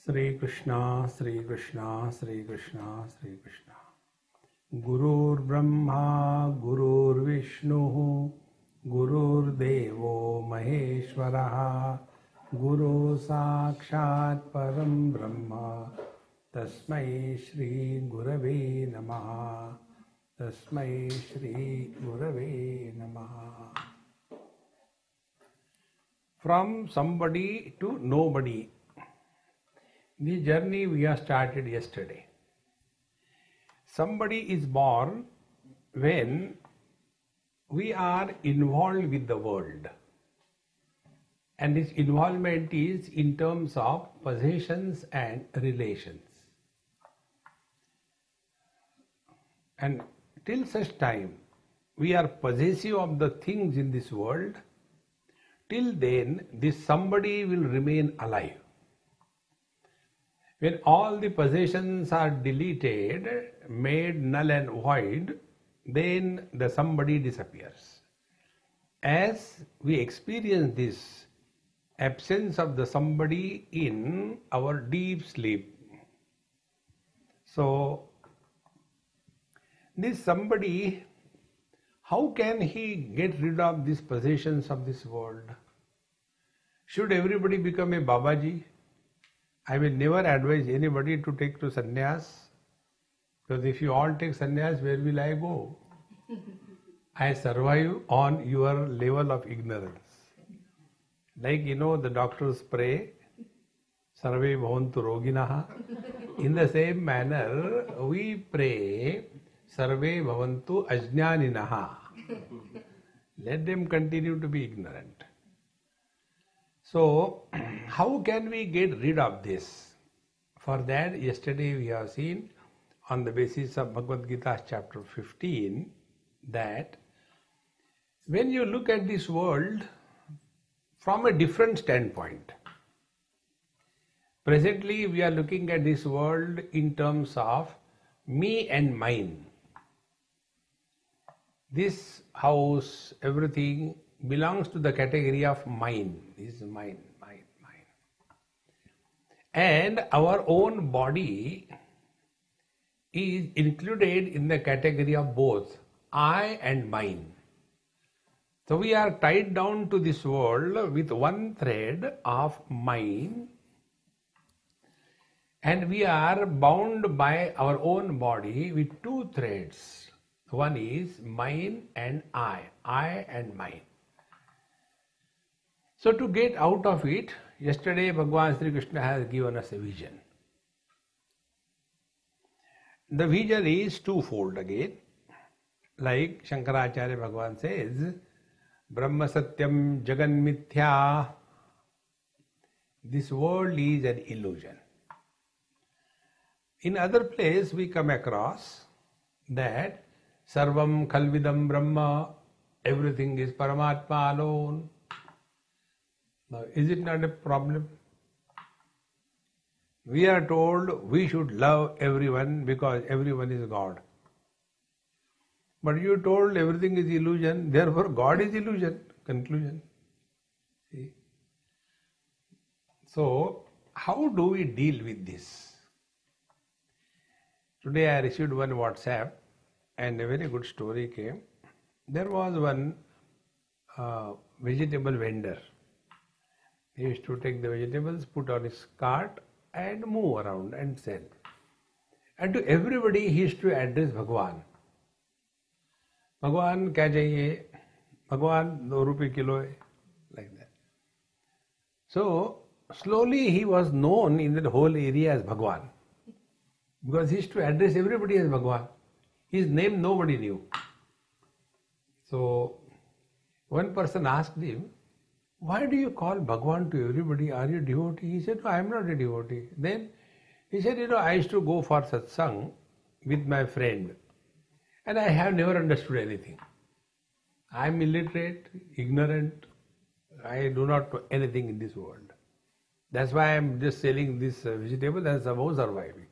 Sri Krishna, Sri Krishna, Sri Krishna, Sri Krishna. Gurur Brahma, Gurur Vishnu, Gurur Devo Maheshwaraha, Guru Sakshat Param Brahma, Tasmai Shri Gurave Namaha, Tasmai Shri Gurave Namaha. From somebody to nobody. The journey we have started yesterday. Somebody is born when we are involved with the world. And this involvement is in terms of possessions and relations. And till such time we are possessive of the things in this world, till then this somebody will remain alive. When all the possessions are deleted, made null and void, then the somebody disappears. As we experience this absence of the somebody in our deep sleep. So, this somebody, how can he get rid of these possessions of this world? Should everybody become a Babaji? I will never advise anybody to take to sannyas, because if you all take sannyas, where will I go? I survive on your level of ignorance. Like the doctors pray, Sarve bhavantu roginaha. In the same manner, we pray, Sarve bhavantu ajnaninaha. Let them continue to be ignorant. So, how can we get rid of this? For that, yesterday we have seen on the basis of Bhagavad Gita chapter 15 that when you look at this world from a different standpoint, presently we are looking at this world in terms of me and mine. This house, everything belongs to the category of mine. This is mine. And our own body is included in the category of both I and mine. So we are tied down to this world with one thread of mine, and we are bound by our own body with two threads. One is mine and I and mine. So to get out of it, yesterday Bhagavan Sri Krishna has given us a vision. The vision is twofold again. Like Shankaracharya Bhagavan says, Brahma Satyam Jagan Mithya. This world is an illusion. In other place we come across that Sarvam Khalvidam Brahma, everything is Paramatma alone. Now, is it not a problem? We are told we should love everyone because everyone is God. But you told everything is illusion, therefore God is illusion. Conclusion. See? So, how do we deal with this? Today I received one WhatsApp and a very good story came. There was one vegetable vendor. He used to take the vegetables, put on his cart and move around and sell. And to everybody he used to address Bhagwan. Bhagwan kya chahiye? Bhagwan 2 rupees kilo hai. Like that. So slowly he was known in the whole area as Bhagwan. Because he used to address everybody as Bhagwan. His name nobody knew. So one person asked him, why do you call Bhagwan to everybody? Are you devotee? He said, no, I am not a devotee. Then he said, I used to go for satsang with my friend and I have never understood anything. I am illiterate, ignorant. I do not know anything in this world. That's why I am just selling this vegetable and somehow surviving.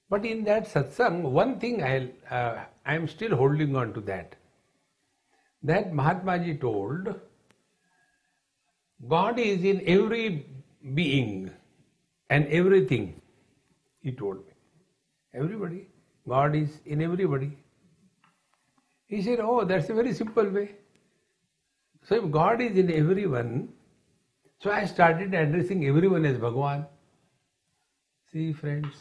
But in that satsang, one thing I am still holding on to that. That Mahatma Ji told, God is in every being and everything, he told me. Everybody. God is in everybody. He said, oh, that's a very simple way. So if God is in everyone, so I started addressing everyone as Bhagwan. See, friends.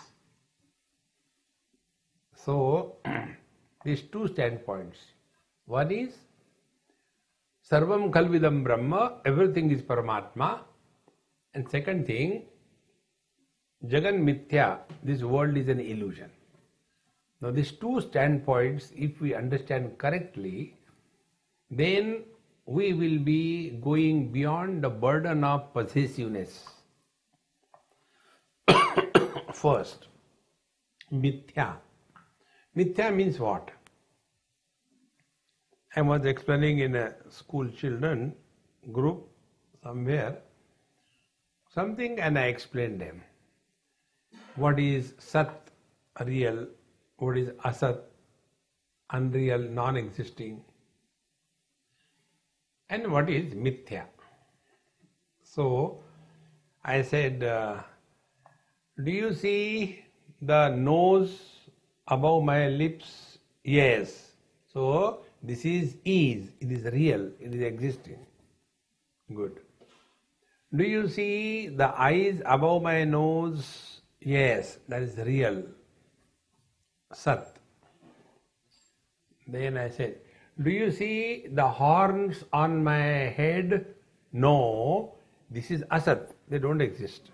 So, these two standpoints. One is, Sarvam Khalvidam Brahma, everything is Paramatma. And second thing, Jagan Mithya, this world is an illusion. Now these two standpoints, if we understand correctly, then we will be going beyond the burden of possessiveness. First, Mithya. Mithya means what? I was explaining in a school children group somewhere something, and I explained them. What is Sat, real? What is Asat, unreal, non-existing? And what is Mithya? So I said, do you see the nose above my lips? Yes. So this is, it is real, it is existing. Good. Do you see the eyes above my nose? Yes, that is real. Sat. Then I said, do you see the horns on my head? No, this is Asat, they don't exist.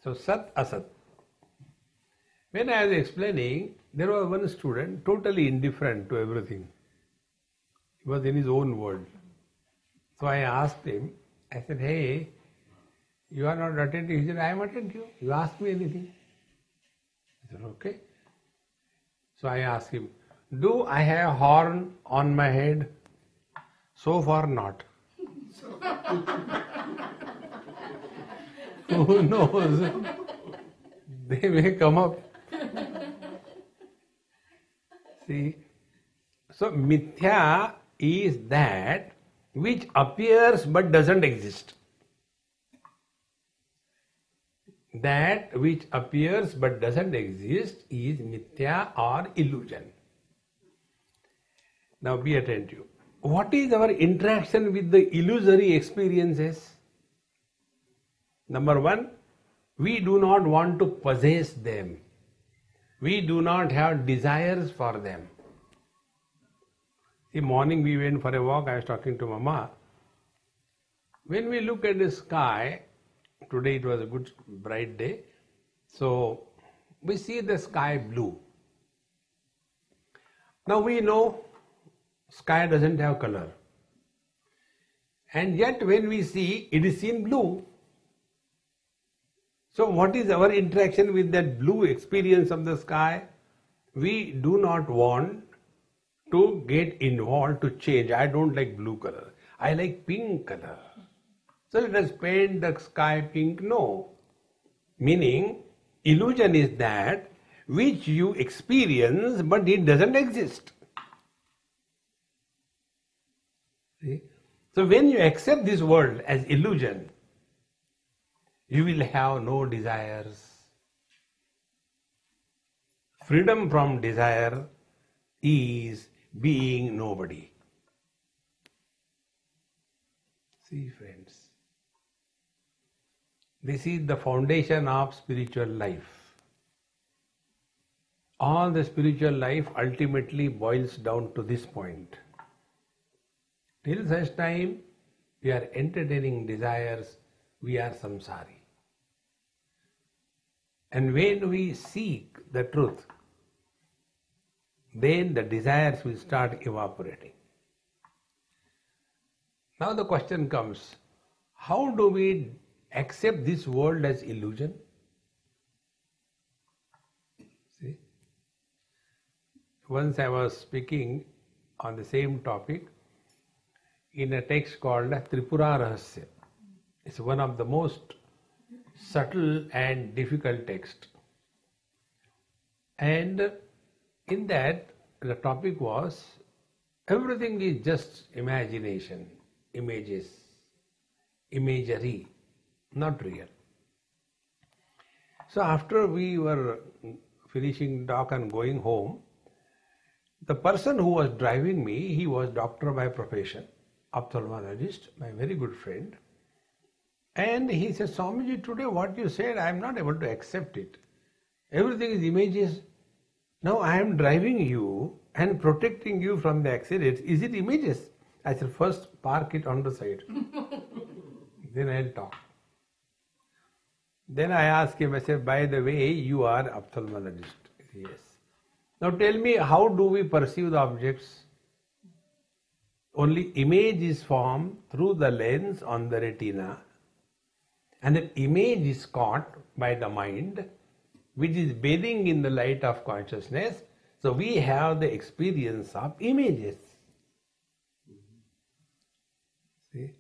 So Sat, Asat. When I was explaining, there was one student totally indifferent to everything. He was in his own world. So I asked him, I said, hey, you are not attentive. He said, I am attentive. You ask me anything. I said, okay. So I asked him, do I have a horn on my head? So far not. Who knows? They may come up. See? So Mithya is that which appears but doesn't exist. That which appears but doesn't exist is Mithya or illusion. Now be attentive. What is our interaction with the illusory experiences? Number one, we do not want to possess them. We do not have desires for them. See, morning we went for a walk, I was talking to Mama. When we look at the sky, today it was a good bright day, so we see the sky blue. Now we know sky doesn't have color. And yet when we see, it is seen blue. So what is our interaction with that blue experience of the sky? We do not want to get involved to change. I don't like blue color. I like pink color. So let us paint the sky pink. No. Meaning, illusion is that which you experience but it doesn't exist. See? So when you accept this world as illusion, you will have no desires. Freedom from desire is being nobody. See, friends, this is the foundation of spiritual life. All the spiritual life ultimately boils down to this point. Till such time we are entertaining desires, we are samsari. And when we seek the truth, then the desires will start evaporating. Now the question comes, how do we accept this world as illusion? See? Once I was speaking on the same topic in a text called Tripura Rahasya. It's one of the most subtle and difficult text. And in that, the topic was, everything is just imagination, images, imagery, not real. So after we were finishing talk and going home, the person who was driving me, he was doctor by profession, ophthalmologist, my very good friend. And he said, Swamiji, today what you said, I am not able to accept it. Everything is images. Now I am driving you and protecting you from the accidents. Is it images? I said, first park it on the side. Then I'll talk. Then I asked him, I said, by the way, you are ophthalmologist. Yes. Now tell me, how do we perceive the objects? Only image is formed through the lens on the retina, and that image is caught by the mind, which is bathing in the light of consciousness. So we have the experience of images. See?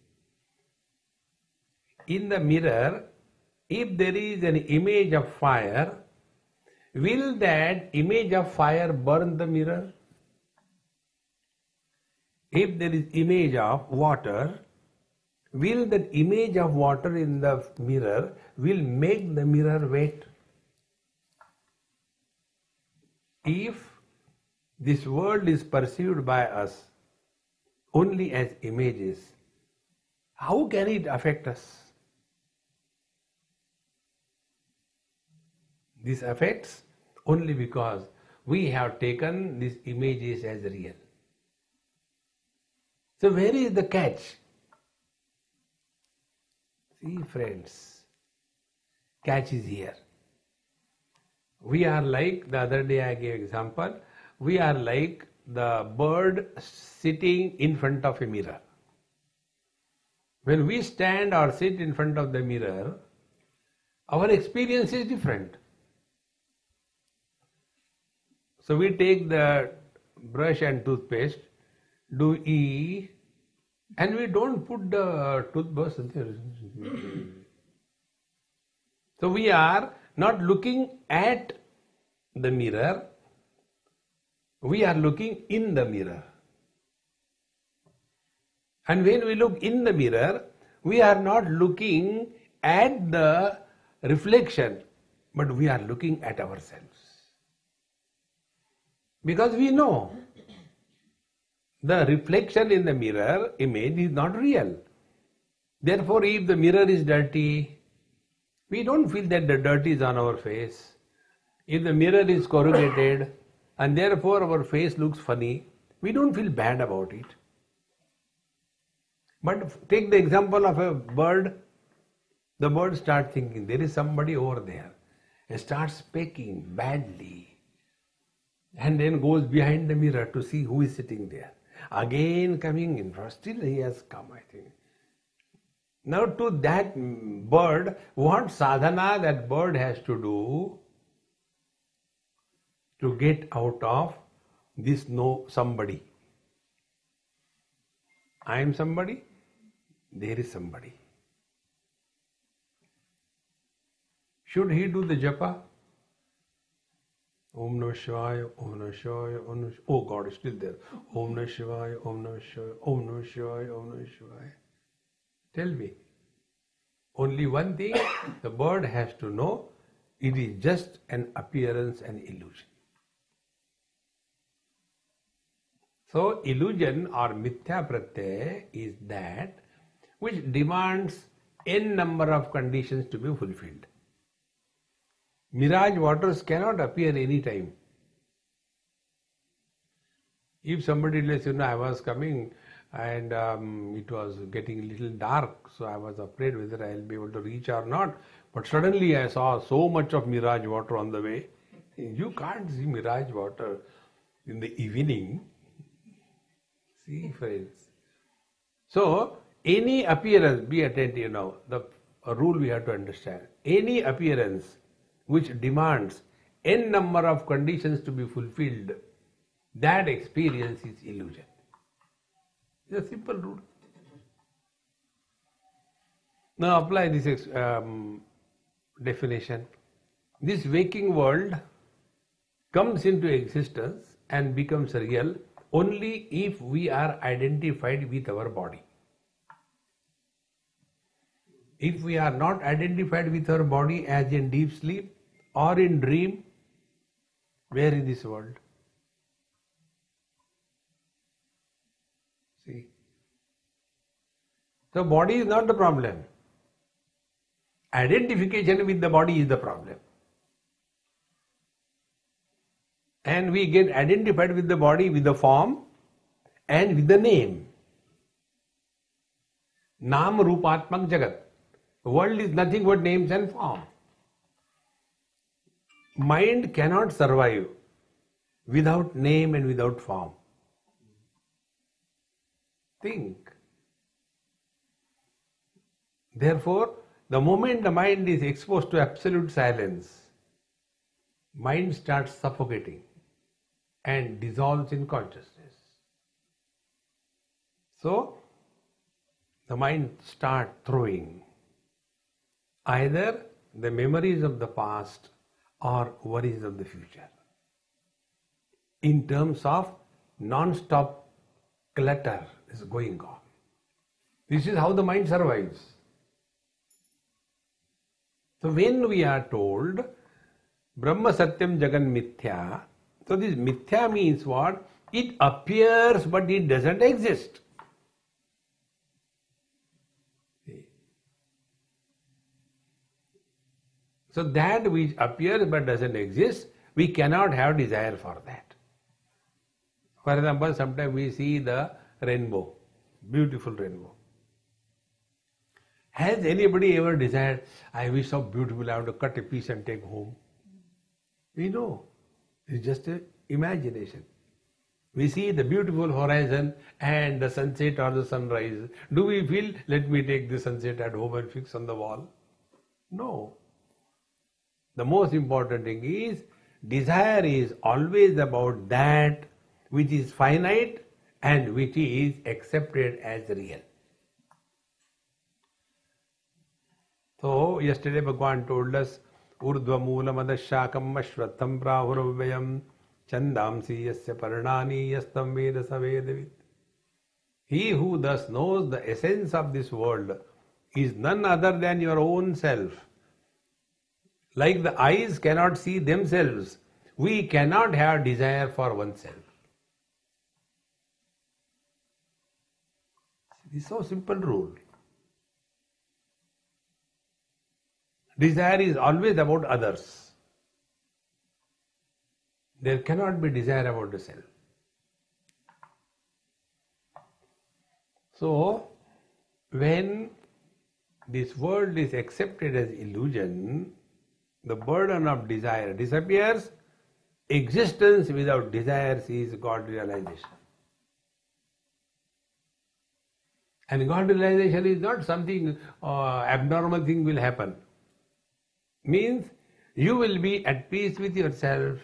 In the mirror, if there is an image of fire, will that image of fire burn the mirror? If there is image of water, will that image of water in the mirror will make the mirror wet? If this world is perceived by us only as images, how can it affect us? This affects only because we have taken these images as real. So where is the catch? See, friends, catch is here. We are like, the other day I gave example, we are like the bird sitting in front of a mirror. When we stand or sit in front of the mirror, our experience is different. So we take the brush and toothpaste, do E, and we don't put the toothbrush there. So we are not looking at the mirror, we are looking in the mirror. And when we look in the mirror, we are not looking at the reflection, but we are looking at ourselves. Because we know the reflection in the mirror image is not real. Therefore, if the mirror is dirty, we don't feel that the dirt is on our face. If the mirror is corrugated and therefore our face looks funny, we don't feel bad about it. But take the example of a bird. The bird starts thinking, there is somebody over there. It starts pecking badly. And then goes behind the mirror to see who is sitting there. Again coming in, still he has come, I think. Now to that bird, what sadhana that bird has to do to get out of this somebody? I am somebody, there is somebody. Should he do the japa? Om Namah Shivaya, Om Namah Shivaya, Om Namah Shivaya. Oh, God is still there. Om Namah Shivaya, Om Namah Shivaya, Om Namah Shivaya, Om Namah Shivaya. Tell me, only one thing the bird has to know, it is just an appearance and illusion. So, illusion or mithya pratyaya is that which demands n number of conditions to be fulfilled. Mirage waters cannot appear any time. If somebody lets you know, I was coming and it was getting a little dark, so I was afraid whether I will be able to reach or not. But suddenly I saw so much of mirage water on the way. You can't see mirage water in the evening. See, friends. So, any appearance, be attentive now, a rule we have to understand. Any appearance which demands n number of conditions to be fulfilled, that experience is illusion. It's a simple rule. Now apply this definition. This waking world comes into existence and becomes real only if we are identified with our body. If we are not identified with our body as in deep sleep, or in dream? Where is this world? See? So body is not the problem. Identification with the body is the problem. And we get identified with the body, with the form and with the name. Nam Rupatmak Jagat. The world is nothing but names and form. Mind cannot survive without name and without form. Think. Therefore, the moment the mind is exposed to absolute silence, mind starts suffocating and dissolves in consciousness. So, the mind starts throwing either the memories of the past or worries of the future in terms of non-stop clutter is going on. This is how the mind survives. So when we are told Brahma Satyam Jagan Mithya, so this Mithya means what? It appears but it doesn't exist. So that which appears but doesn't exist, we cannot have desire for that. For example, sometimes we see the rainbow, beautiful rainbow. Has anybody ever desired, I wish so beautiful, I have to cut a piece and take home? We know, it's just an imagination. We see the beautiful horizon and the sunset or the sunrise. Do we feel, let me take the sunset at home and fix on the wall? No. The most important thing is, desire is always about that which is finite and which is accepted as real. So, yesterday Bhagavan told us, Urdhva Moolam Adashakam Ashwatham Prahuravayam Chandamsi Yasya Paranani Yastam Veda Savedavit. He who thus knows the essence of this world is none other than your own self. Like the eyes cannot see themselves, we cannot have desire for oneself. This is so simple rule. Desire is always about others. There cannot be desire about the self. So, when this world is accepted as illusion, the burden of desire disappears. Existence without desires is God realization. And God realization is not something abnormal thing will happen. Means you will be at peace with yourself.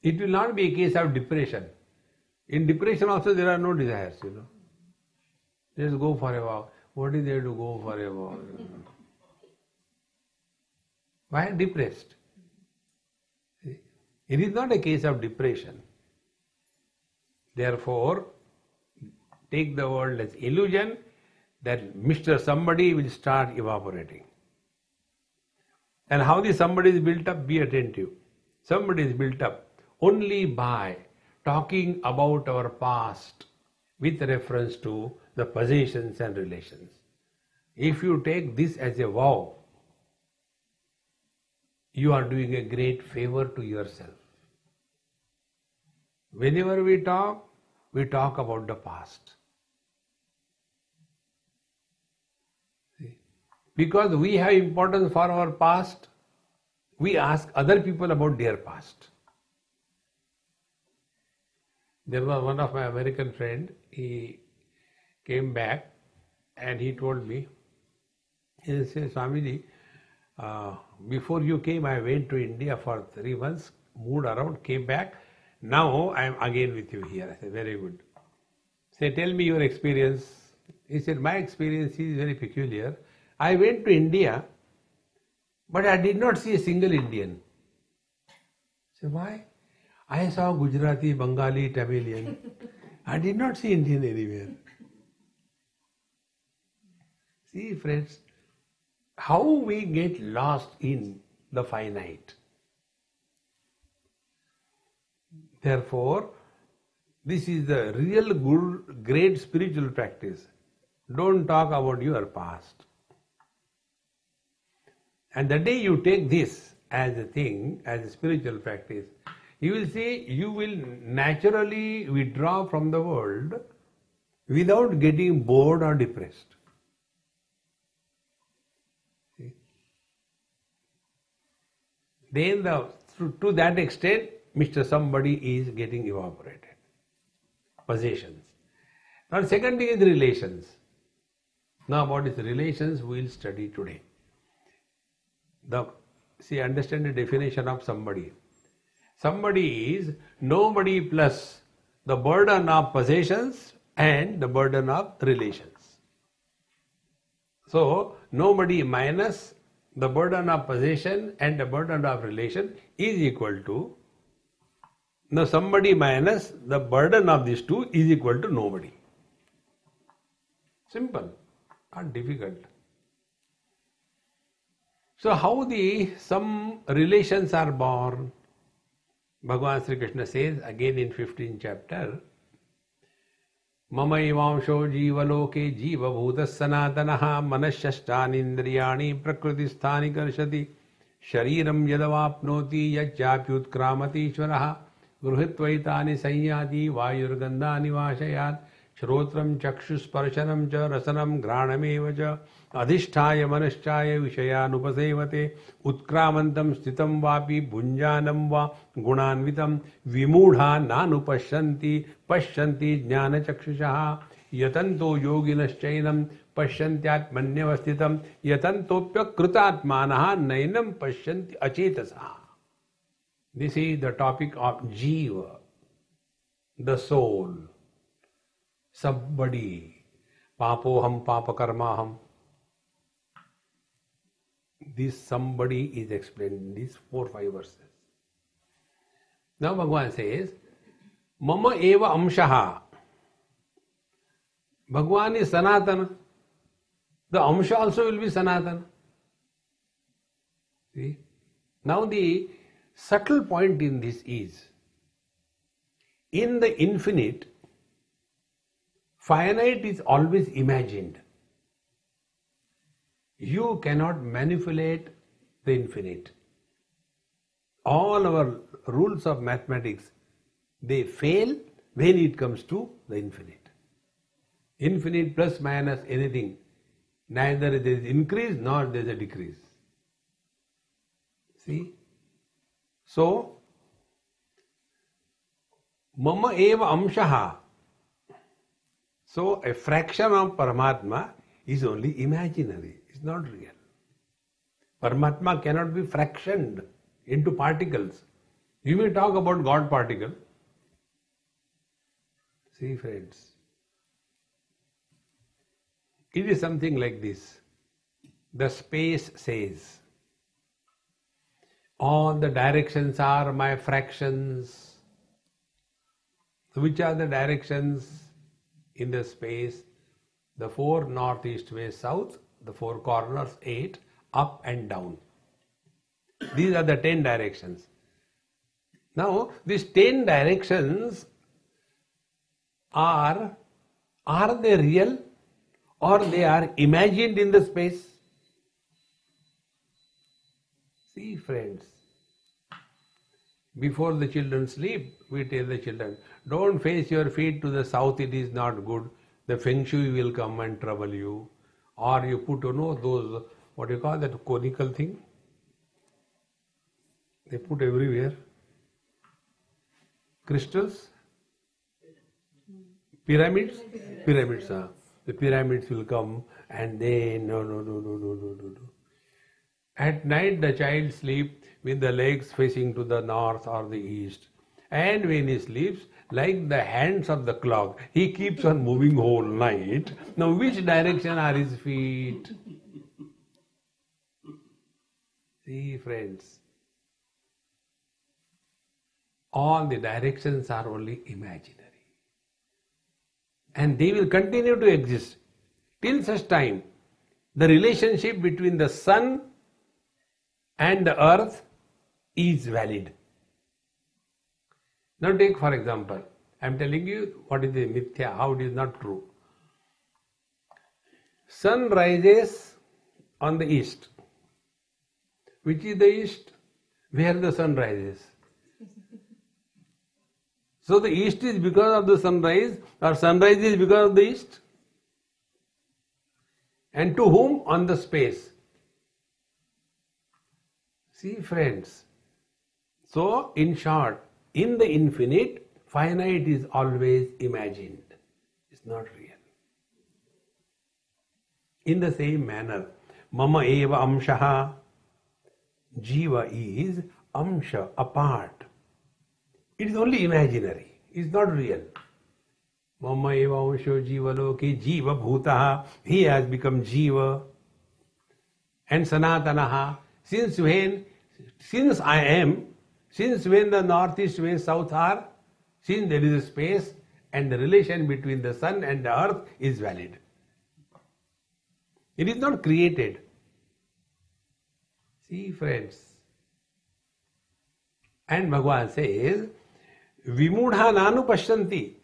It will not be a case of depression. In depression also there are no desires, Just go for a walk. What is there to go for a walk? Why depressed? It is not a case of depression. Therefore, take the world as illusion, that Mr. Somebody will start evaporating. And how the somebody is built up, be attentive. Somebody is built up only by talking about our past with reference to the possessions and relations. If you take this as a vow, you are doing a great favor to yourself. Whenever we talk about the past. Because we have importance for our past, we ask other people about their past. There was one of my American friend, he came back and he told me, he said, Swamiji, before you came, I went to India for 3 months, moved around, came back. Now I am again with you here. I said, very good. Say, tell me your experience. He said, my experience is very peculiar. I went to India, but I did not see a single Indian. I said, why? I saw Gujarati, Bengali, Tamilian. I did not see Indian anywhere. See, friends, how we get lost in the finite. Therefore, this is the real good, great spiritual practice. Don't talk about your past. And the day you take this as a thing, as a spiritual practice, you will see you will naturally withdraw from the world without getting bored or depressed. See? Then to that extent, Mr. Somebody is getting evaporated. Possessions. Now second thing is relations. Now what is relations we will study today. Understand the definition of somebody. Somebody is nobody plus the burden of possessions and the burden of relations. So nobody minus the burden of possession and the burden of relation is equal to somebody minus the burden of these two is equal to nobody. Simple, not difficult. So how some relations are born? Bhagavan Sri Krishna says again in 15th chapter, Mama evamsho jivaloke jiva bhutas sanatanaha manashashtani indriyani prakritisthani karshati shariram yadavapnoti yajjapyutkramati ishvaraha gruhitvaitani sayyadi vayurgandhani vashayat Shrotram chakshusparshanam cha rasanam granameva cha adhisthaya manashchaya vishayanupasevate utkramantam stitam vapi bhunjanam va gunanvitam vimudha nanupashyanti pashyanti jnana chakshushaha yatanto yoginaschainam pashyantyatmanyavasthitam yatantopya kritatmanaha nainam pashyanti achetasa. This is the topic of Jiva, the soul. Somebody, papoham papakarmaham. This somebody is explained in these 4-5 verses. Now Bhagavan says, Mama eva amshaha. Bhagavan is Sanatana. The amsha also will be Sanatana. See? Now the subtle point in this is, in the infinite, finite is always imagined. You cannot manipulate the infinite. All our rules of mathematics, they fail when it comes to the infinite. Infinite plus minus anything, neither there is increase nor there is a decrease. See? So, mama eva amshaha. So, a fraction of Paramatma is only imaginary, it's not real. Paramatma cannot be fractioned into particles. You may talk about God particle. See friends, it is something like this. The space says, all the directions are my fractions. Which are the directions? In the space, the 4 north, east, west, south, the 4 corners, 8, up and down. These are the 10 directions. Now, these 10 directions are they real or they are imagined in the space? See friends, before the children sleep, we tell the children, don't face your feet to the south, it is not good. The feng shui will come and trouble you. Or you put, those, what you call that conical thing? They put everywhere. Crystals? Pyramids? Pyramids. The pyramids will come and then, no. At night the child sleeps with the legs facing to the north or the east. And when he sleeps, like the hands of the clock, he keeps on moving whole night. Now which direction are his feet? See friends, all the directions are only imaginary. And they will continue to exist till such time the relationship between the sun and the earth is valid. Now take for example, I am telling you what is the mithya, how it is not true. Sun rises on the east. Which is the east? Where the sun rises. So the east is because of the sunrise, or sunrise is because of the east? And to whom? On the space. See friends, so in short, in the infinite, finite is always imagined. It's not real. In the same manner, mama eva amshaha, jiva is amsha, a part. It is only imaginary, it's not real. Mama eva amsho jiva loke, jiva bhutaha, he has become jiva. And sanatanaha, since I am, since when the north, east, west, south are, since there is a space and the relation between the sun and the earth is valid. It is not created. See friends. And Bhagavan says, Vimudha nanu pashyanti.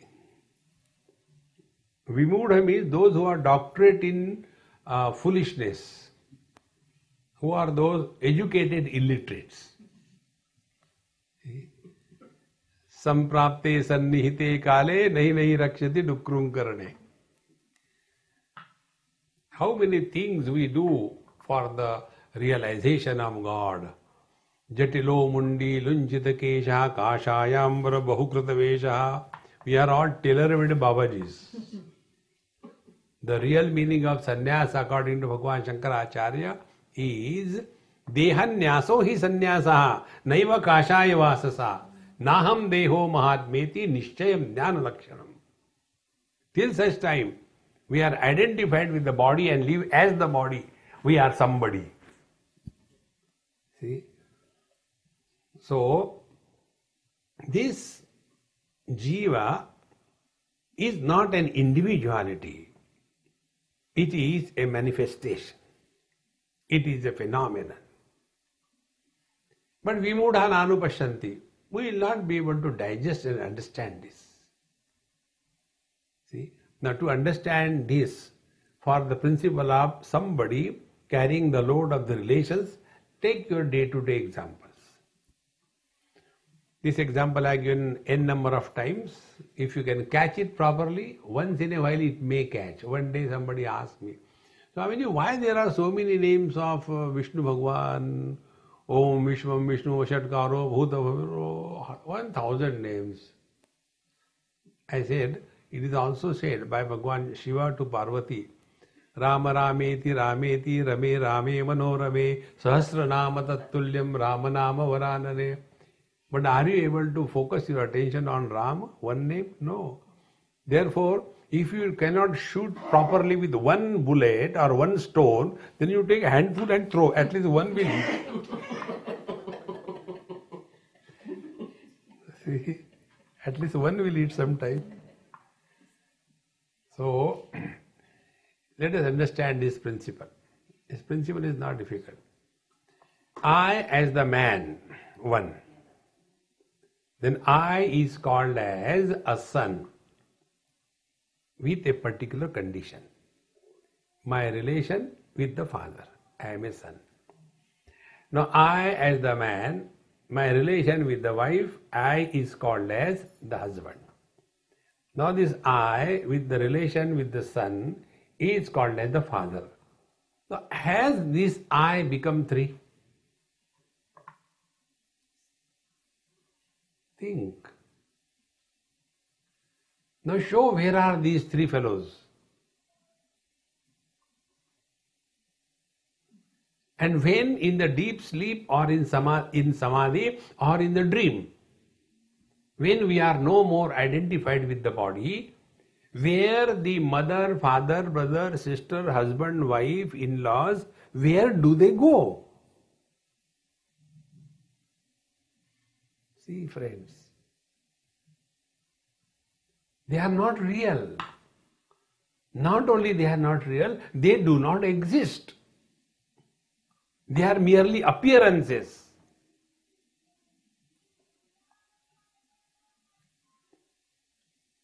Vimudha means those who are doctorate in foolishness, who are those educated illiterates. Samprapte sannihite kale nahi rakshati dukrum karane. How many things we do for the realization of God. Jatilo mundi lunchita kesha kashayambara bahukrita vesha. We are all tailor-made Babajis. The real meaning of sannyas according to Bhagavan Shankaracharya is Dehanyaso hi sannyasa naiva kashaya vasasa naham deho mahatmeti nishchayam jnana lakshanam. Till such time we are identified with the body and live as the body, we are somebody. See? So, this jiva is not an individuality. It is a manifestation. It is a phenomenon. But vimudha nanu pashyanti. We will not be able to digest and understand this. See? Now to understand this, for the principle of somebody carrying the load of the relations, take your day-to-day examples. This example I have given n number of times. If you can catch it properly, once in a while it may catch. One day somebody asked me, Swami, why there are so many names of Vishnu Bhagwan, Om Vishwam Vishnu Shatkaro, Bhuta Bhaviro, 1000 names. I said, it is also said by Bhagwan Shiva to Parvati, Rama Rameti Rameti Rame Rame Manorame Sahasranama Tattulyam Rama Nama Varanane. But are you able to focus your attention on Ram, one name? No. Therefore, if you cannot shoot properly with one bullet or one stone, then you take a handful and throw. At least one will hit. See? At least one will hit sometime. So, let us understand this principle. This principle is not difficult. I as the man, one. Then I is called as a son with a particular condition. My relation with the father. I am a son. Now I as the man, my relation with the wife, I is called as the husband. Now this I with the relation with the son is called as the father. So has this I become three? Think. Now show where are these three fellows? And when in the deep sleep or in samadhi or in the dream, when we are no more identified with the body, where the mother, father, brother, sister, husband, wife, in-laws, where do they go? See friends, they are not real. Not only they are not real, they do not exist. They are merely appearances.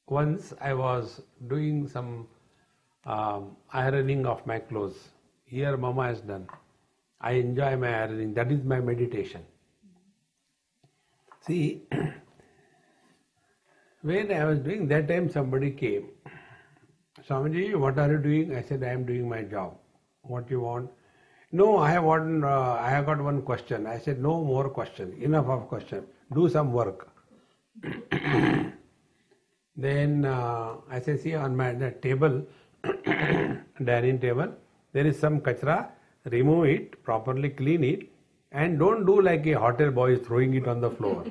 Once I was doing some ironing of my clothes. Here Mama has done. I enjoy my ironing. That is my meditation. See, when I was doing that time, somebody came. Swamiji, what are you doing? I said, I am doing my job. What you want? No, I have got one question. I said, no more question. Enough of question. Do some work. Then I said, see, on my table, dining table, there is some kachra. Remove it, properly clean it, and don't do like a hotel boy is throwing it on the floor.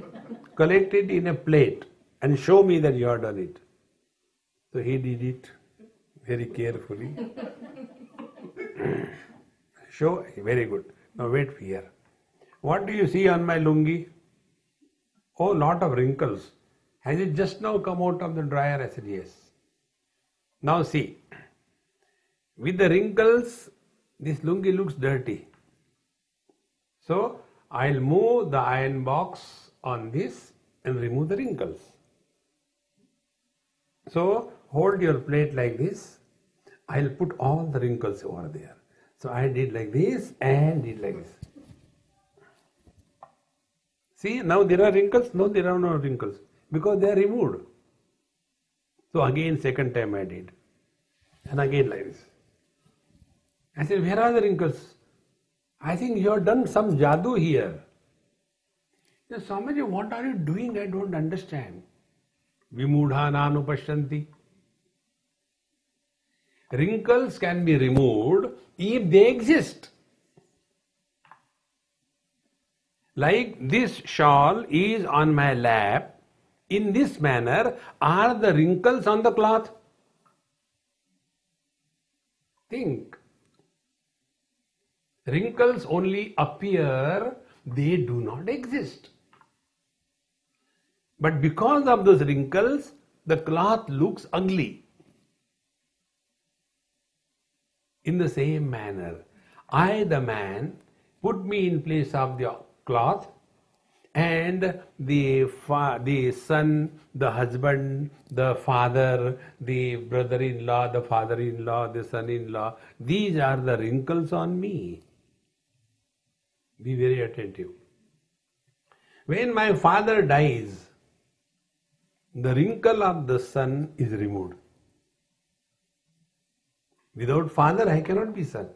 Collect it in a plate and show me that you have done it. So he did it very carefully. Show, very good. Now wait here. What do you see on my lungi? Oh, lot of wrinkles. Has it just now come out of the dryer? I said, yes. Now see, with the wrinkles, this lungi looks dirty. So I'll move the iron box on this and remove the wrinkles. So hold your plate like this. I'll put all the wrinkles over there. So I did like this and did like this. See, now there are wrinkles? No, there are no wrinkles because they are removed. So again, second time I did. And again like this. I said, where are the wrinkles? I think you have done some jadoo here. Now, Swamiji, what are you doing? I don't understand. Vimudha nanupashyanti. Wrinkles can be removed if they exist. Like this shawl is on my lap. In this manner, are the wrinkles on the cloth? Think. Wrinkles only appear, they do not exist. But because of those wrinkles, the cloth looks ugly. In the same manner, I, the man, put me in place of the cloth, and the son, the husband, the father, the brother-in-law, the father-in-law, the son-in-law, these are the wrinkles on me. Be very attentive. When my father dies, the wrinkle of the son is removed. Without father, I cannot be son.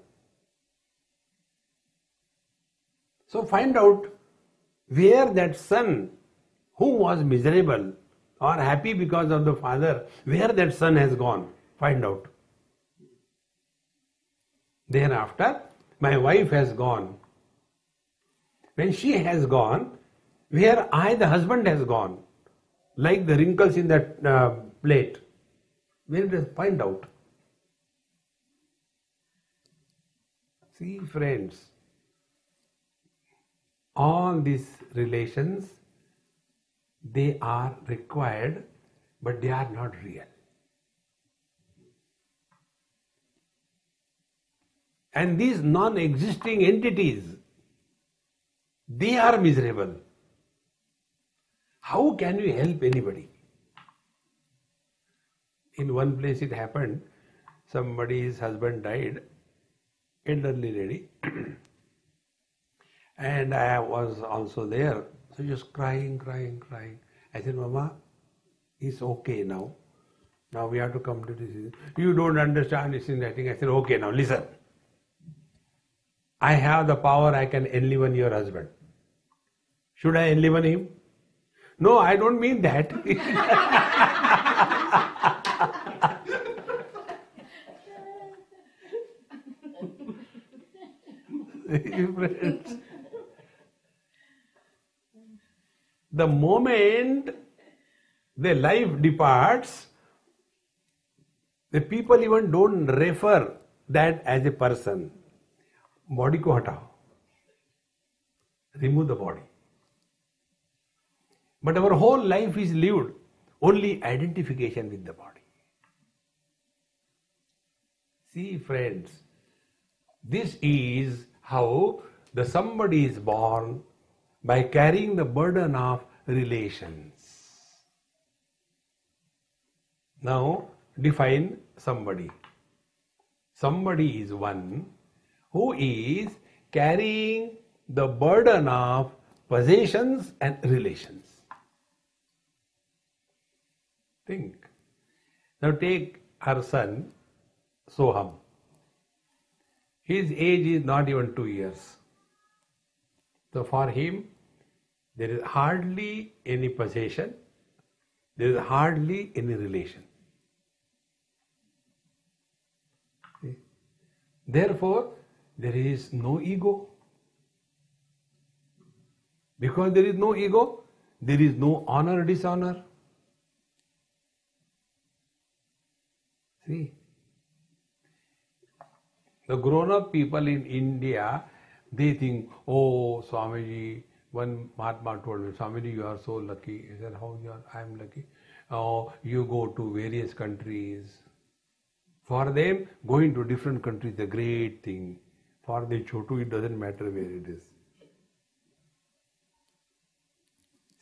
So find out where that son who was miserable or happy because of the father, where that son has gone. Find out. Thereafter, my wife has gone. When she has gone, where I, the husband, has gone, like the wrinkles in that plate, where does find out? See, friends, all these relations, they are required, but they are not real. And these non-existing entities, they are miserable. How can you help anybody? In one place it happened, somebody's husband died, elderly lady, and I was also there. So just crying. I said, Mama, it's okay now. Now we have to come to this. You don't understand this and that thing. I said, okay, now listen. I have the power, I can enliven your husband. Should I enliven him? No, I don't mean that. Friends, the moment the life departs, the people even don't refer that as a person. Body ko hatao. Remove the body. But our whole life is lived only identification with the body. See friends, this is how the somebody is born, by carrying the burden of relations. Now define somebody. Somebody is one who is carrying the burden of possessions and relations. Think. Now take her son, Soham. His age is not even 2 years. So for him, there is hardly any possession, there is hardly any relation. See? Therefore, there is no ego. Because there is no ego, there is no honor, dishonor. See, the grown-up people in India, they think, oh, Swamiji, one Mahatma told me, Swamiji, you are so lucky. He said, how you are? I am lucky. Oh, you go to various countries. For them, going to different countries is a great thing. For the Chotu, it doesn't matter where it is.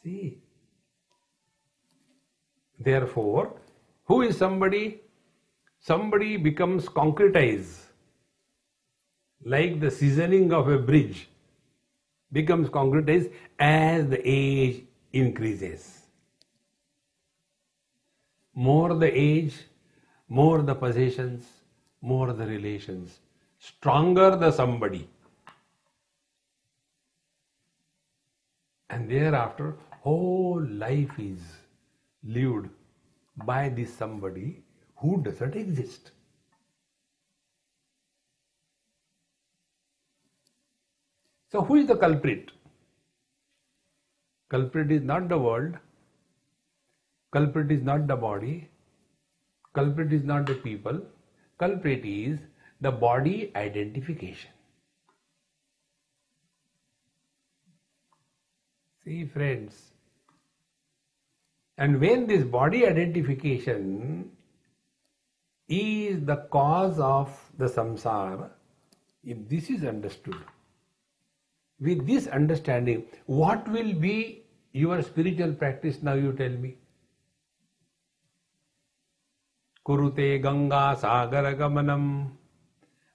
See. Therefore, who is somebody? Somebody becomes concretized. Like the seasoning of a bridge becomes concretized as the age increases. More the age, more the possessions, more the relations, stronger the somebody. And thereafter, whole life is lived by this somebody who doesn't exist. So who is the culprit? Culprit is not the world, culprit is not the body, culprit is not the people, culprit is the body identification. See friends, and when this body identification is the cause of the samsara, if this is understood, with this understanding, what will be your spiritual practice now, you tell me? Kurute Ganga Sagara Gamanam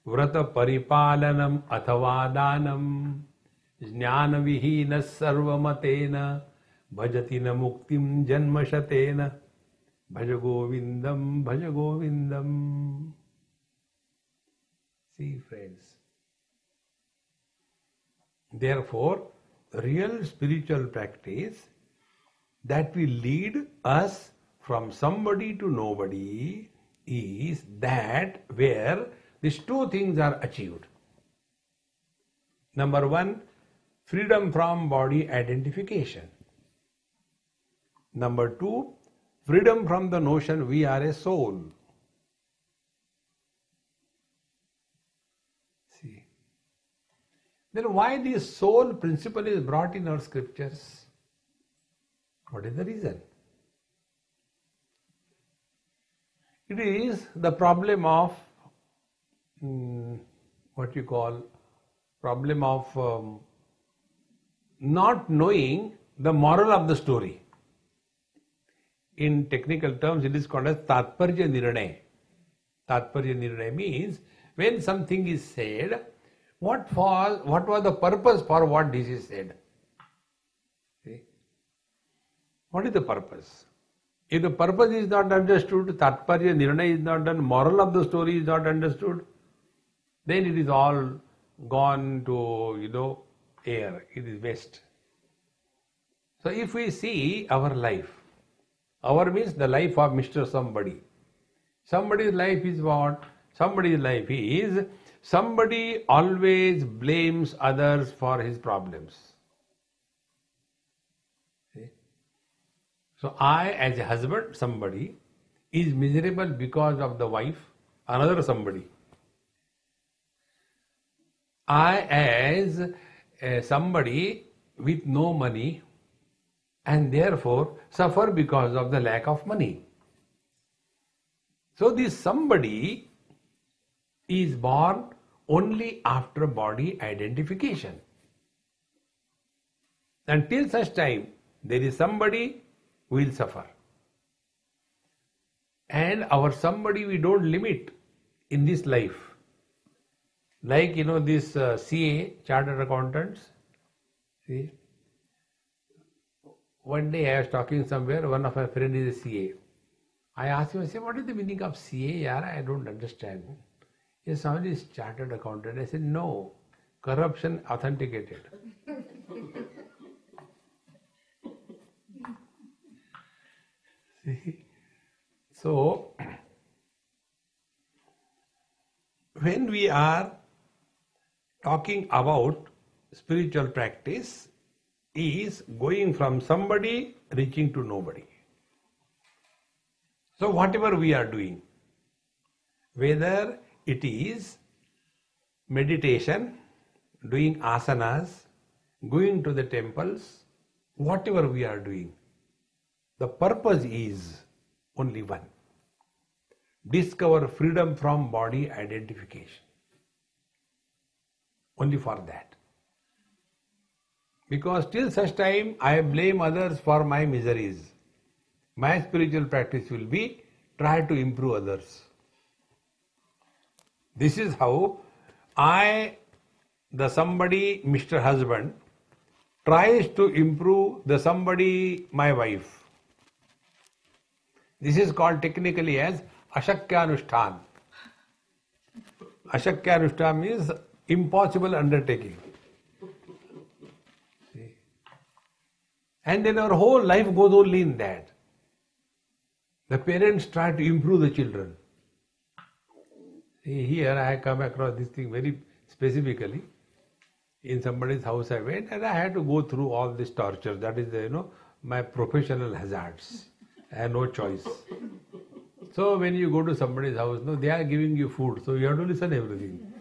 Vrata Paripalanam Athava Danam Jnana Vihina Sarvamatena Bhajatina Muktim Janmashatena Bhaja Govindam Bhaja Govindam. See friends, therefore, real spiritual practice that will lead us from somebody to nobody is that where these two things are achieved. Number one, freedom from body identification. Number two, freedom from the notion we are a soul. See. Then why this soul principle is brought in our scriptures? What is the reason? It is the problem of not knowing the moral of the story. In technical terms, it is called as Tatparya Nirnay. Tatparya Nirnay means when something is said, what was the purpose for what this is said? See? What is the purpose? If the purpose is not understood, Tatparya Nirnay is not done, moral of the story is not understood, then it is all gone to, air, it is waste. So if we see our life, our means the life of Mr. Somebody. Somebody's life is what? Somebody's life is, somebody always blames others for his problems. See? So I as a husband, somebody, is miserable because of the wife, another somebody. I as somebody with no money and therefore suffer because of the lack of money. So this somebody is born only after body identification. Until such time, there is somebody who will suffer. And our somebody we don't limit in this life. Like, this CA, Chartered Accountants. See? One day I was talking somewhere, one of my friends is a CA. I asked him, I said, what is the meaning of CA, yaar? I don't understand. He said, somebody is Chartered Accountant. I said, no, corruption authenticated. See? So, when we are talking about spiritual practice, is going from somebody reaching to nobody. So whatever we are doing, whether it is meditation, doing asanas, going to the temples, whatever we are doing, the purpose is only one. Discover freedom from body identification. Only for that. Because till such time I blame others for my miseries. My spiritual practice will be try to improve others. This is how the somebody, Mr. Husband, tries to improve the somebody, my wife. This is called technically as Ashakyanushthan. Ashakyanushthan means impossible undertaking. See? And then our whole life goes only in that. The parents try to improve the children. See, here I come across this thing very specifically. In somebody's house I went and I had to go through all this torture. That is, my professional hazards. I have no choice. So when you go to somebody's house, they are giving you food, so you have to listen everything.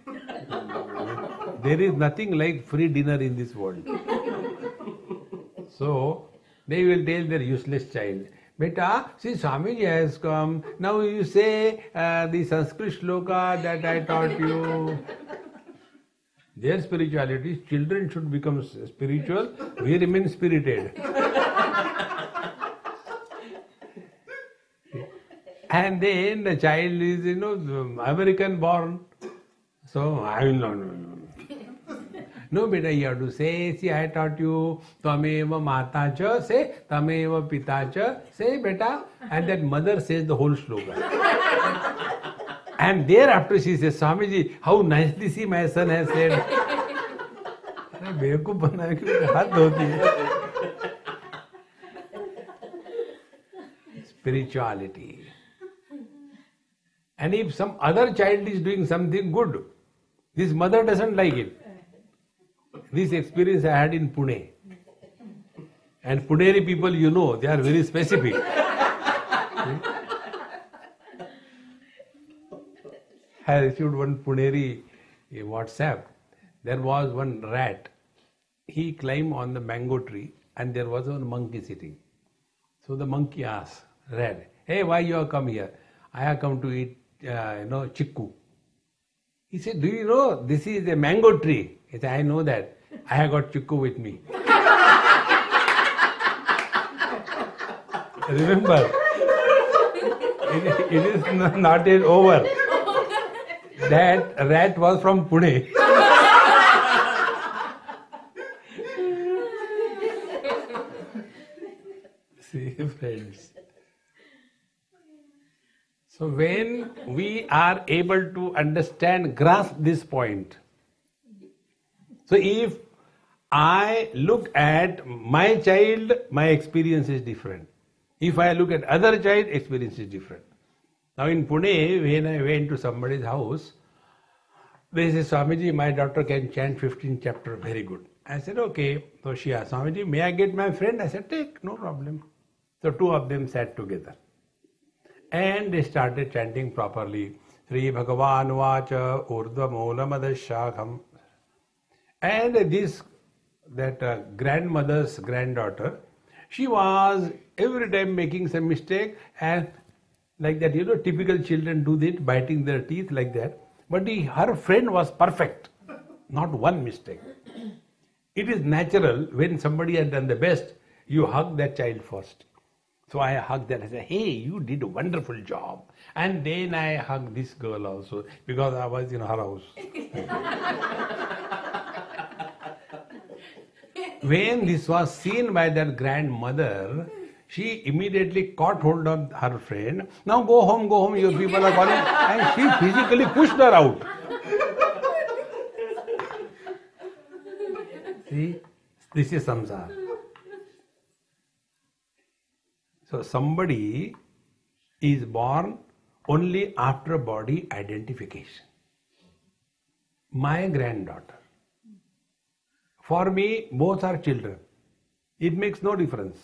There is nothing like free dinner in this world. So they will tell their useless child, Beta, see Swamiji has come, now you say the Sanskrit shloka that I taught you. Their spirituality, children should become spiritual, we remain spirited. And then the child is, American born. So I will not. No, beta, you have to say, see, I taught you, Tvameva Mata cha, say, Tvameva Pita cha, say, beta. And that mother says the whole shloka. And thereafter she says, Swamiji, how nicely see my son has said. Spirituality. And if some other child is doing something good, this mother doesn't like it. This experience I had in Pune. And Puneri people, they are very specific. I received one Puneri WhatsApp. There was one rat. He climbed on the mango tree and there was a monkey sitting. So the monkey asked rat, hey, why you have come here? I have come to eat, chikku. He said, do you know this is a mango tree? He said, I know that. I have got chikku with me. Remember, it is not yet over. That rat was from Pune. See, friends. So when we are able to understand, grasp this point. So if I look at my child, my experience is different. If I look at other child, experience is different. Now in Pune, when I went to somebody's house, they said, Swamiji, my daughter can chant 15 chapters, very good. I said, okay. So she asked, Swamiji, may I get my friend? I said, take, no problem. So two of them sat together. And they started chanting properly. Sri Bhagavan Vacha Urdhva Moola Madashakham. And that grandmother's granddaughter, she was every time making some mistake and like that, typical children do that, biting their teeth like that. But her friend was perfect, not one mistake. It is natural when somebody has done the best, you hug that child first. So I hugged that. I said, hey, you did a wonderful job. And then I hugged this girl also because I was in her house. When this was seen by that grandmother, she immediately caught hold of her friend. Now go home, your people are calling. And she physically pushed her out. See, this is samsara. So somebody is born only after body identification. My granddaughter. For me, both are children. It makes no difference.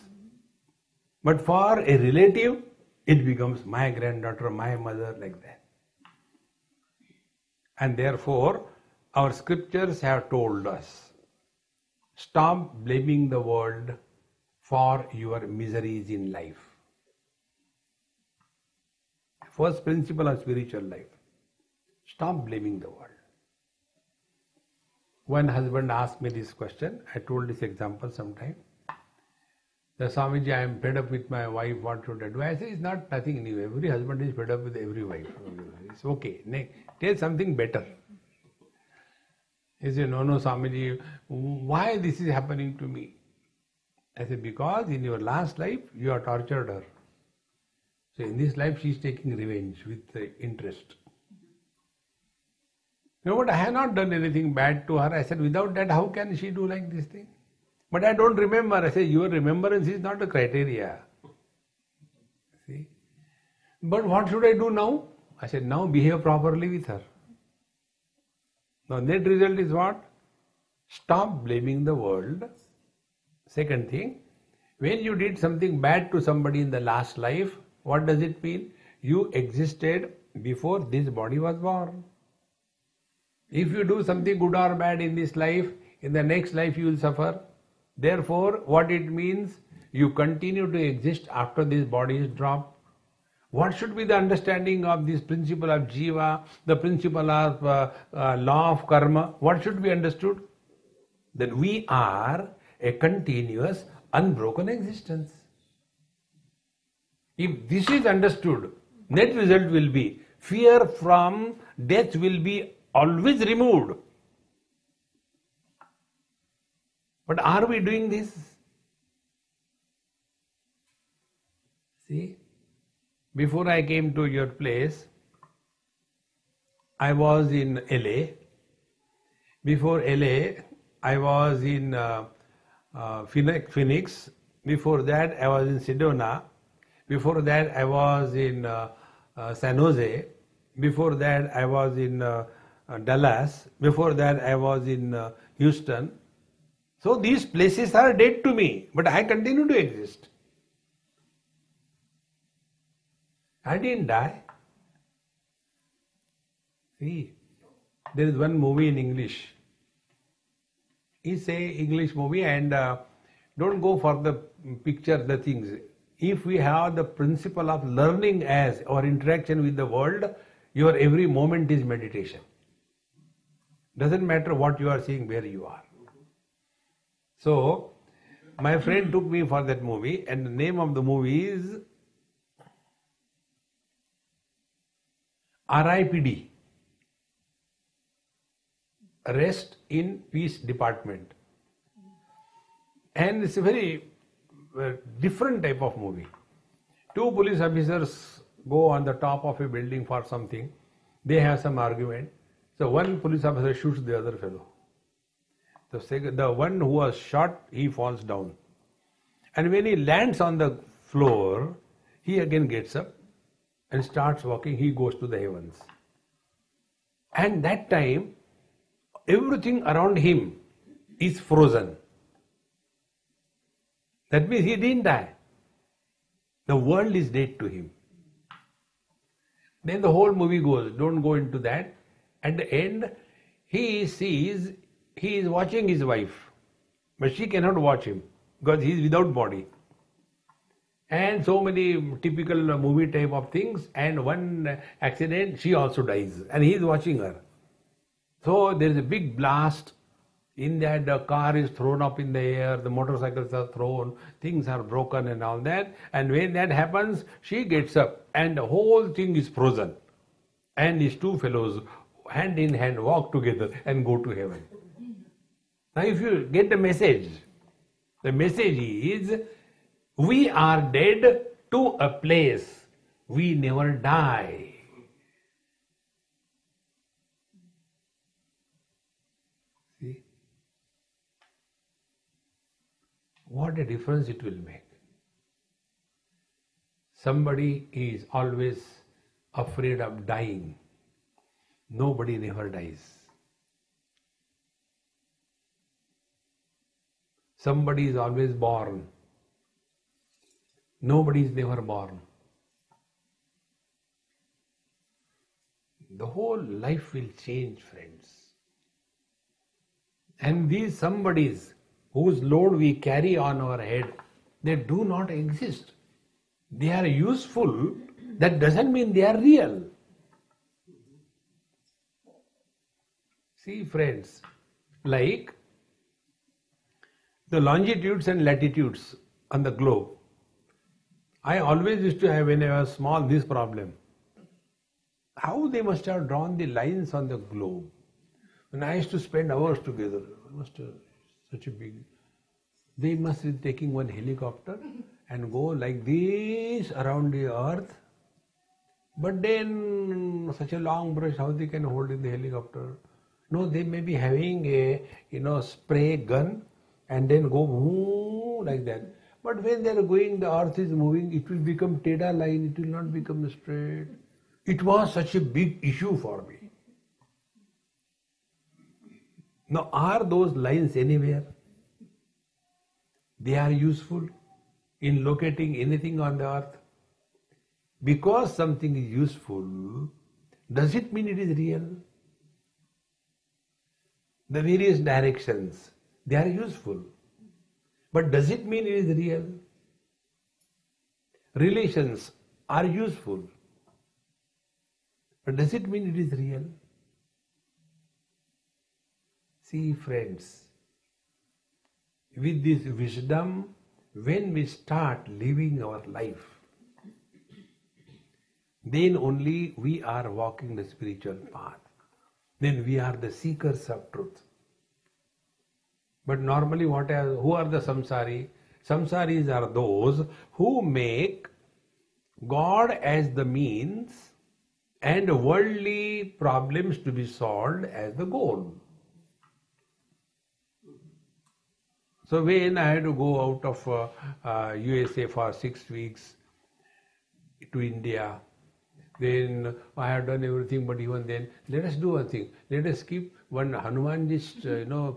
But for a relative, it becomes my granddaughter, my mother, like that. And therefore, our scriptures have told us, stop blaming the world for your miseries in life. First principle of spiritual life. Stop blaming the world. One husband asked me this question. I told this example sometime. The Swamiji, I am fed up with my wife. What should I do? I say, it's nothing new. Every husband is fed up with every wife. It's okay. Tell something better. He said, no, Swamiji, why this is happening to me? I said, because in your last life, you have tortured her. So in this life, she is taking revenge with interest. No, but I have not done anything bad to her. I said, without that, how can she do like this thing? But I don't remember. I said, your remembrance is not a criteria. See? But what should I do now? I said, now behave properly with her. Now, net result is what? Stop blaming the world. Second thing, when you did something bad to somebody in the last life, what does it mean? You existed before this body was born. If you do something good or bad in this life, in the next life you will suffer. Therefore, what it means, you continue to exist after this body is dropped. What should be the understanding of this principle of jiva, the principle of law of karma? What should be understood? That we are a continuous, unbroken existence. If this is understood, net result will be fear from death will be always removed. But are we doing this? See, before I came to your place, I was in LA. Before LA, I was in Phoenix. Before that, I was in Sedona. Before that, I was in San Jose. Before that, I was in Dallas. Before that, I was in Houston. So these places are dead to me, but I continue to exist. I didn't die. See, there is one movie in English. It's a English movie, and don't go for the picture, the things. If we have the principle of learning as our interaction with the world, your every moment is meditation. Doesn't matter what you are seeing, where you are. So, my friend took me for that movie, and the name of the movie is RIPD. Rest in Peace Department. And it's a very different type of movie. Two police officers go on the top of a building for something. They have some argument. So one police officer shoots the other fellow. The one who was shot, he falls down. And when he lands on the floor, he again gets up and starts walking. He goes to the heavens. And that time, everything around him is frozen. That means he didn't die. The world is dead to him. Then the whole movie goes. Don't go into that. At the end, he sees he is watching his wife, but she cannot watch him because he is without body. and so many typical movie type of things, and one accident, she also dies, and he is watching her. So there is a big blast. In that, the car is thrown up in the air, the motorcycles are thrown, things are broken and all that. And when that happens, she gets up and the whole thing is frozen. And these two fellows, hand in hand, walk together and go to heaven. Now if you get the message is, we are dead to a place, we never die. See? What a difference it will make. Somebody is always afraid of dying. Nobody never dies. Somebody is always born. Nobody is never born. The whole life will change, friends. And these somebodies whose load we carry on our head, they do not exist. They are useful. That doesn't mean they are real. See, friends, like the longitudes and latitudes on the globe. I always used to have, when I was small, this problem. How they must have drawn the lines on the globe. When I used to spend hours together, such a big, they must be taking one helicopter and go like this around the earth. But then such a long brush, how they can hold in the helicopter? No, they may be having a spray gun and then go like that. But when they are going, the earth is moving, it will become teda line, it will not become straight. It was such a big issue for me. Now, are those lines anywhere? They are useful in locating anything on the earth. Because something is useful, does it mean it is real? The various directions, they are useful. But does it mean it is real? Relations are useful. But does it mean it is real? See, friends, with this wisdom, when we start living our life, then only we are walking the spiritual path. Then we are the seekers of truth. But normally who are the samsari? Samsaris are those who make God as the means and worldly problems to be solved as the goal. So when I had to go out of USA for 6 weeks to India, then I had done everything, but even then, let us do one thing. Let us keep one Hanumanji's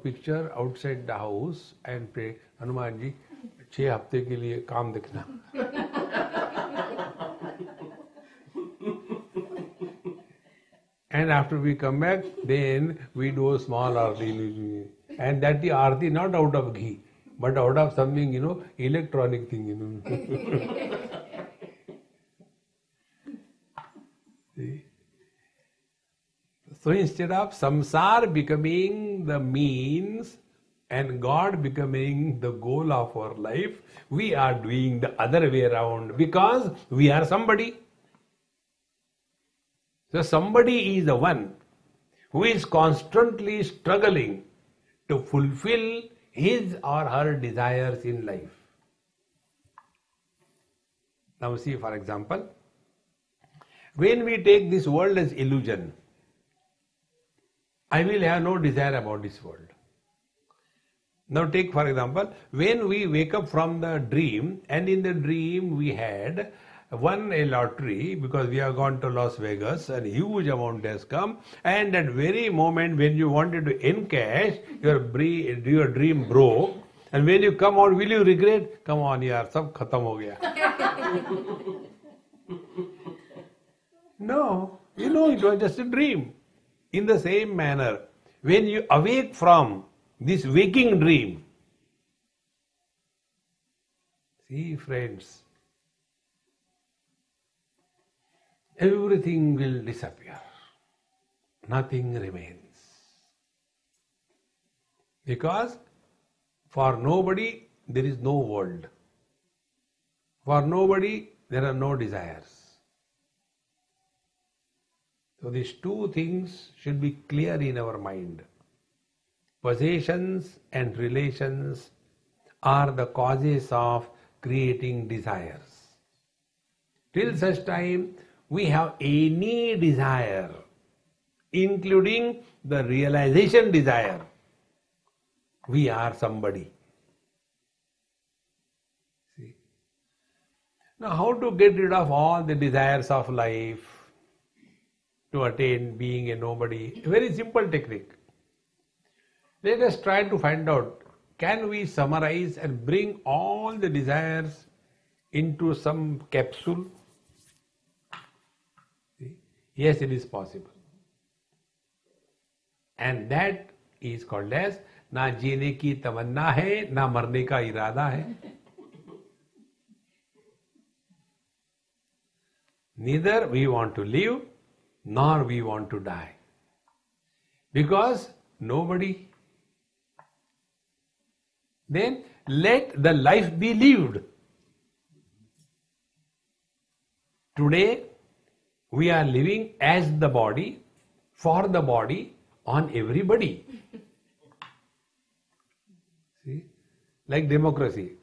picture outside the house and pray, Hanumanji, 6 हफ्ते के लिए काम दिखना. And after we come back, then we do a small arti. And that the arti not out of ghee, but out of something, electronic thing, See? So instead of samsara becoming the means and God becoming the goal of our life, we are doing the other way around because we are somebody. So somebody is the one who is constantly struggling to fulfill his or her desires in life. Now see, for example, when we take this world as illusion, I will have no desire about this world. Now take, for example, when we wake up from the dream, and in the dream we had won a lottery because we have gone to Las Vegas and huge amount has come, and that very moment when you wanted to encash, your dream broke, and when you come out, will you regret? Come on yaar, sab khatam ho gaya. No, it was just a dream. In the same manner, when you awake from this waking dream, see, friends, everything will disappear. Nothing remains. Because for nobody there is no world. For nobody there are no desires. So these two things should be clear in our mind. Possessions and relations are the causes of creating desires. Till such time we have any desire, including the realization desire, we are somebody. See? Now how to get rid of all the desires of life to attain being a nobody? A very simple technique. Let us try to find out, can we summarize and bring all the desires into some capsule? See? Yes, it is possible. And that is called as ना जीने की तमन्ना है, ना मरने का इरादा है. Neither we want to live, nor we want to die. Because nobody. Then let the life be lived. Today we are living as the body, for the body, on everybody. See? Like democracy.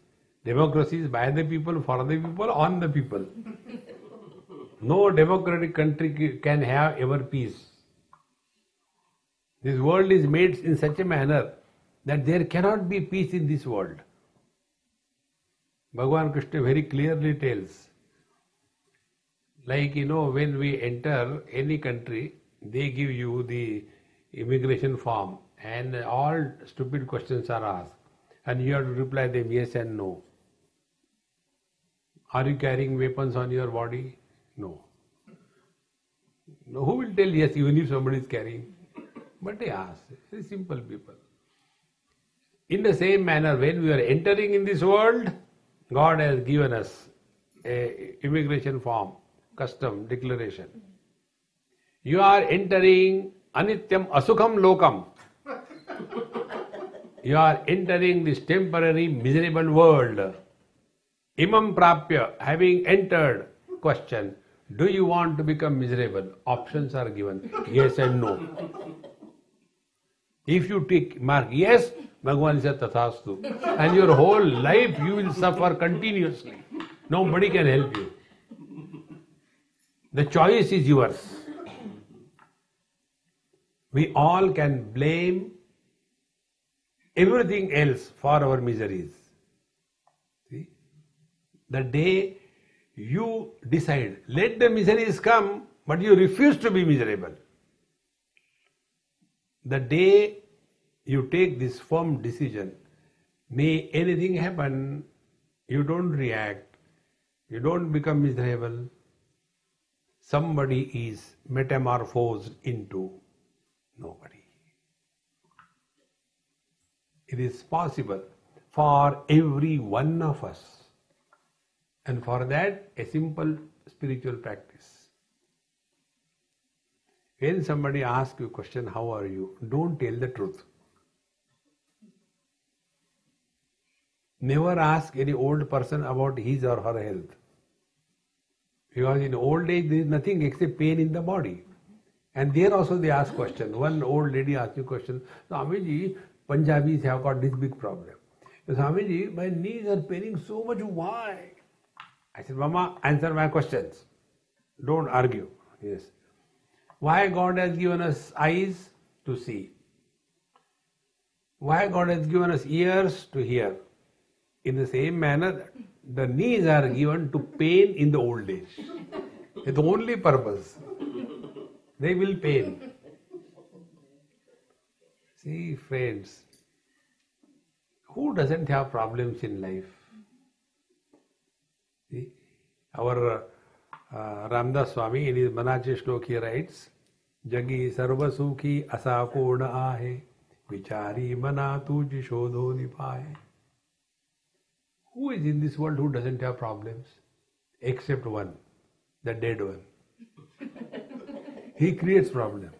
Democracy is by the people, for the people, on the people. No democratic country can have ever peace. This world is made in such a manner that there cannot be peace in this world. Bhagavan Krishna very clearly tells, like when we enter any country, they give you the immigration form and all stupid questions are asked and you have to reply them yes and no. Are you carrying weapons on your body? No. Who will tell yes even if somebody is carrying? But they ask. Very simple people. In the same manner, when we are entering in this world, God has given us a immigration form, custom, declaration. You are entering anityam asukham lokam. You are entering this temporary miserable world. Imam prapya, having entered, question, do you want to become miserable? Options are given, yes and no. If you take mark yes, Bhagavan says tathastu. And your whole life you will suffer continuously. Nobody can help you. The choice is yours. We all can blame everything else for our miseries. See? The day you decide, let the miseries come, but you refuse to be miserable. The day you take this firm decision, may anything happen, you don't react, you don't become miserable, somebody is metamorphosed into nobody. It is possible for every one of us. And for that, a simple spiritual practice. When somebody asks you a question, how are you? Don't tell the truth. Never ask any old person about his or her health. Because in old age there is nothing except pain in the body. And there also they ask question. One old lady asked me a question, Swamiji, Punjabis have got this big problem. Swamiji, my knees are paining so much, why? I said, Mama, answer my questions. Don't argue. Yes. Why God has given us eyes? To see. Why God has given us ears? To hear. In the same manner, the knees are given to pain in the old age. It's the only purpose. They will pain. See, friends, who doesn't have problems in life? See, our Ramdas Swami in his Manache Shlok he writes, Jagi sarva sukhi asapurna ahe, vichari mana tuji shodho nipahe. Who is in this world who doesn't have problems? Except one, the dead one. He creates problem.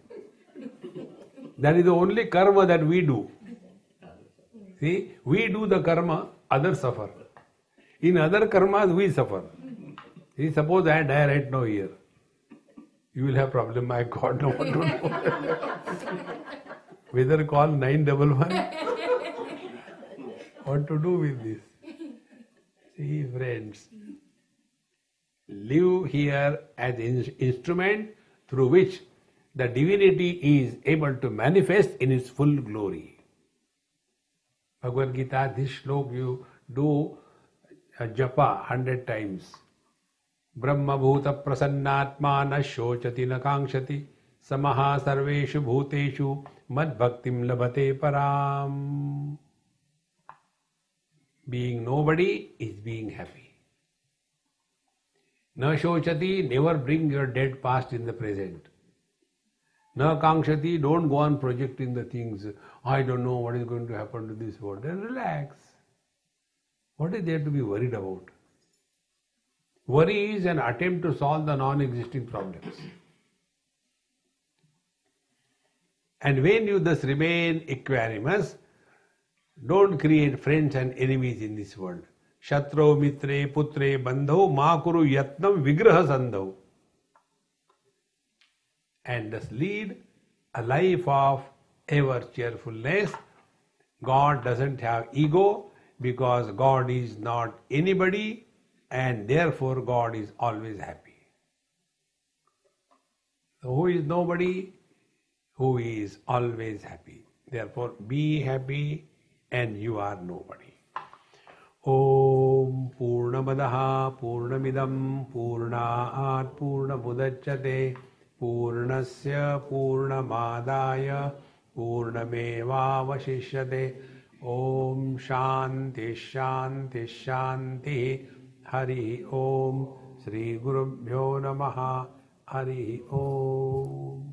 That is the only karma that we do. See, we do the karma, others suffer. In other karmas, we suffer. See, suppose I die right now here. You will have problem, my God, no one to know. Whether call 911. What to do with this? See, friends, live here as an instrument through which the divinity is able to manifest in its full glory. Bhagavad Gita, this shlok you do a japa 100 times. Brahma bhuta prasannatma na shochati na kankshati samaha sarveshu bhuteshu mad bhaktim labhate param. Being nobody is being happy. Na shochati, never bring your dead past in the present. Na kankshati, don't go on projecting the things. I don't know what is going to happen to this world. Then relax. What is there to be worried about? Worry is an attempt to solve the non-existing problems. And when you thus remain equanimous, don't create friends and enemies in this world. Shatro mitre putre bandho ma kuru yatnam vigraha sandho. And thus lead a life of ever cheerfulness. God doesn't have ego because God is not anybody and therefore God is always happy. So who is nobody? Who is always happy. Therefore be happy and you are nobody. Om Purnamadaha Purnamidam Purnaat Purnamudachyate Purnasya Purnamadaya Purnameva Vashishyate. Om Shanti Shanti Shanti. Hari Om. Shri Gurubhyo Namaha. Hari Om.